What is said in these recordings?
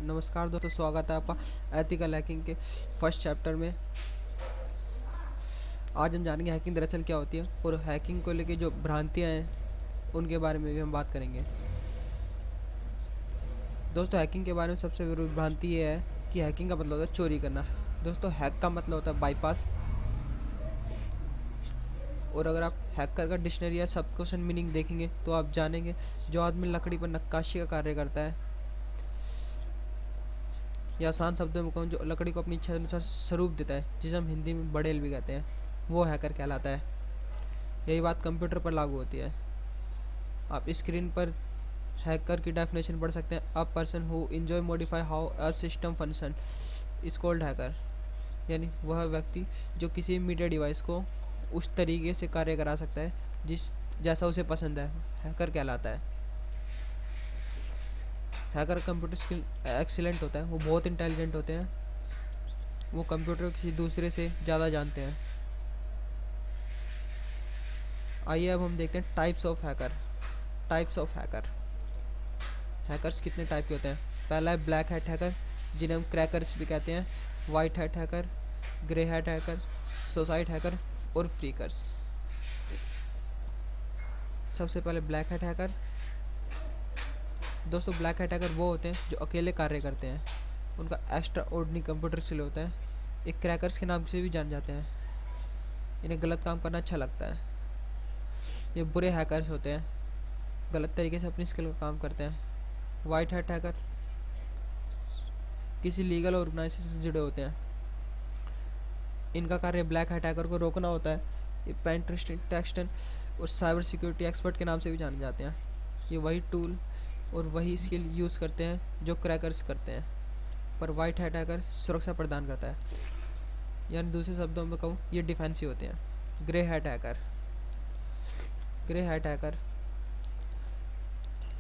नमस्कार दोस्तों, स्वागत है आपका एथिकल हैकिंग के फर्स्ट चैप्टर में। आज हम जानेंगे हैकिंग दरअसल क्या होती है और हैकिंग को लेके जो भ्रांतियां हैं उनके बारे में भी हम बात करेंगे। दोस्तों, हैकिंग के बारे में सबसे बड़ी भ्रांति ये है कि हैकिंग का मतलब होता है चोरी करना। दोस्तों, हैक का मतलब होता है बाईपास। और अगर आप हैकर का डिक्शनरी या सब क्वेश्चन मीनिंग देखेंगे तो आप जानेंगे जो आदमी लकड़ी पर नक्काशी का कार्य करता है, या आसान शब्दों में कहूँ जो लकड़ी को अपनी इच्छा अनुसार स्वरूप देता है, जिसे हम हिंदी में बड़ेल भी कहते हैं, वो हैकर कहलाता है। यही बात कंप्यूटर पर लागू होती है। आप स्क्रीन पर हैकर की डेफिनेशन पढ़ सकते हैं। A person who enjoy modify how a system function is called hacker. यानी वह व्यक्ति जो किसी मीडिया डिवाइस को उस तरीके से कार्य करा सकता है जिस जैसा उसे पसंद है, हैकर कहलाता है। हैकर कंप्यूटर स्किल एक्सीलेंट होता है, वो बहुत इंटेलिजेंट होते हैं, वो कंप्यूटर किसी दूसरे से ज़्यादा जानते हैं। आइए अब हम देखते हैं types of hacker. Types of hacker. Hackers कितने टाइप के होते हैं? पहला है ब्लैक हैट हैकर, जिन्हें हम क्रैकर्स भी कहते हैं। White hat hacker, grey hat hacker, suicide hacker और फ्रीकर्स। सबसे पहले ब्लैक हैट हैकर। दोस्तों, ब्लैक हैट हैकर वो होते हैं जो अकेले कार्य करते हैं, उनका एक्स्ट्रा ऑर्डिनरी कंप्यूटर स्किल होता है। एक क्रैकर्स के नाम से भी जान जाते हैं। इन्हें गलत काम करना अच्छा लगता है। ये बुरे हैकर्स होते हैं, गलत तरीके से अपनी स्किल का काम करते हैं। वाइट हैट हैकर किसी लीगल ऑर्गेनाइजेशन से जुड़े होते हैं। इनका कार्य ब्लैक हैट हैकर को रोकना होता है। ये पेनिट्रेशन और साइबर सिक्योरिटी एक्सपर्ट के नाम से भी जाने जाते हैं। ये वही टूल और वही स्किल यूज़ करते हैं जो क्रैकर्स करते हैं, पर वाइट हैट हैकर सुरक्षा प्रदान करता है। यानी दूसरे शब्दों में कहूँ, ये डिफेंसिव होते हैं। Grey hat hacker. Grey hat hacker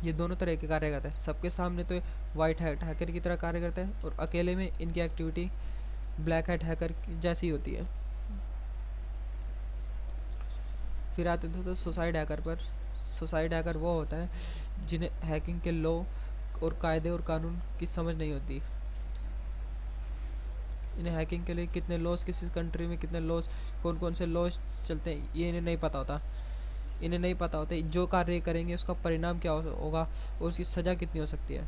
ये दोनों तरह के कार्य करते हैं। सबके सामने तो वाइट हैट हैकर की तरह कार्य करते हैं और अकेले में इनकी एक्टिविटी ब्लैक हैट हैकर की जैसी होती है। फिर आते थे तो सुसाइड हैकर पर। सुसाइड हैकर वो होता है जिन्हें हैकिंग के लॉ और कायदे और कानून की समझ नहीं होती। इन्हें हैकिंग के लिए कितने लॉज, किसी कंट्री में कितने लॉज, कौन कौन से लॉज चलते हैं, ये इन्हें नहीं पता होता। इन्हें नहीं पता होता जो कार्य करेंगे उसका परिणाम क्या होगा और उसकी सज़ा कितनी हो सकती है।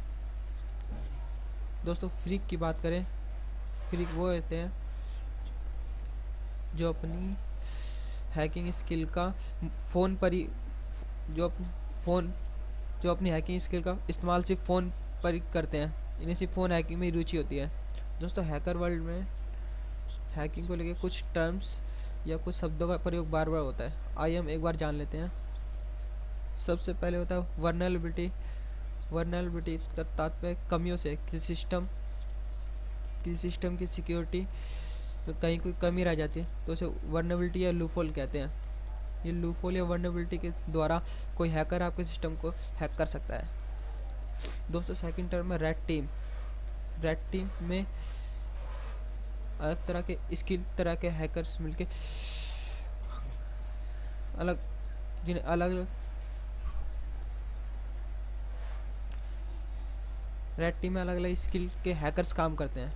दोस्तों, फ्रीक की बात करें, फ्रीक वो होते हैं जो अपनी हैकिंग स्किल का फ़ोन पर ही जो अपनी फ़ोन जो अपनी हैकिंग स्किल का इस्तेमाल सिर्फ फ़ोन पर ही करते हैं। इन्हें सिर्फ फ़ोन हैकिंग में ही रुचि होती है। दोस्तों, हैकर वर्ल्ड में हैकिंग को लेकर कुछ टर्म्स या कुछ शब्दों का प्रयोग बार बार होता है। आइए हम एक बार जान लेते हैं। सबसे पहले होता है वर्नरेबिलिटी। वर्नरेबिलिटी का तात्पर्य कमियों से, किसी सिस्टम की सिक्योरिटी तो कहीं कोई कमी रह जाती है तो उसे वर्नरेबिलिटी या लूपहोल कहते हैं। ये लूपहोल या वर्नरेबिलिटी के द्वारा कोई हैकर आपके सिस्टम को हैक कर सकता है। दोस्तों, सेकंड टर्म है रेड टीम। रेड टीम में अलग तरह के स्किल तरह के हैकर्स मिलके अलग जिन्हें अलग रेड टीम में अलग अलग स्किल के हैकर्स काम करते हैं।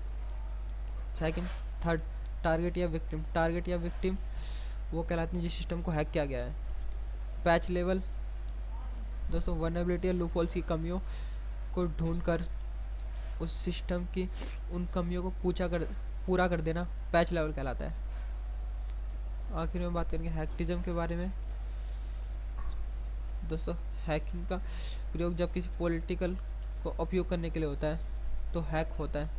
सेकंड थर्ड टारगेट या विक्टिम। टारगेट या विक्टिम वो कहलाते हैं जिस सिस्टम को हैक किया गया है। Patch level. दोस्तों, वर्नरेबिलिटी या लूपहोल्स की कमियों को ढूंढकर उस सिस्टम की उन कमियों को पूरा कर देना पैच लेवल कहलाता है। आखिर में बात करेंगे हैकिज्म के बारे में। दोस्तों, हैकिंग का प्रयोग जब किसी पॉलिटिकल को उपयोग करने के लिए होता है तो हैक होता है,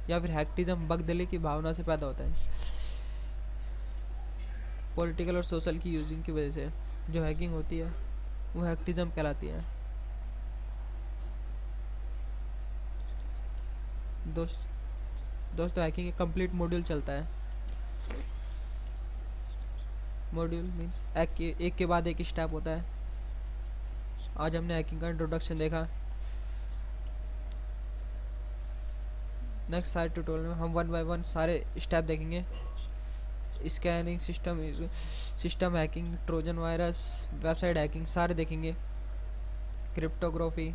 या फिर हैकिज्म बगदले की भावना से पैदा होता है। पॉलिटिकल और सोशल की यूजिंग की वजह से जो हैकिंग होती है वो हैकिज्म कहलाती है। दोस्तों, हैकिंग एक कंप्लीट मॉड्यूल चलता है। मॉड्यूल मीन्स एक के बाद एक स्टेप होता है। आज हमने हैकिंग का इंट्रोडक्शन देखा। नेक्स्ट सारे ट्यूटोरियल में हम 1 बाय 1 सारे स्टेप देखेंगे। Scanning system hacking, Trojan virus, website hacking सारे देखेंगे। क्रिप्टोग्राफी,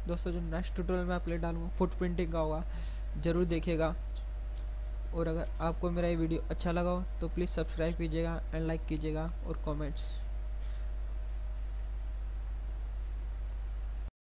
दोस्तों जो नेक्स्ट ट्यूटोरियल मैं अपलोड डालूंगा फुटप्रिंटिंग का होगा, ज़रूर देखिएगा। और अगर आपको मेरा ये वीडियो अच्छा लगा हो तो प्लीज़ सब्सक्राइब कीजिएगा एंड लाइक कीजिएगा और कमेंट्स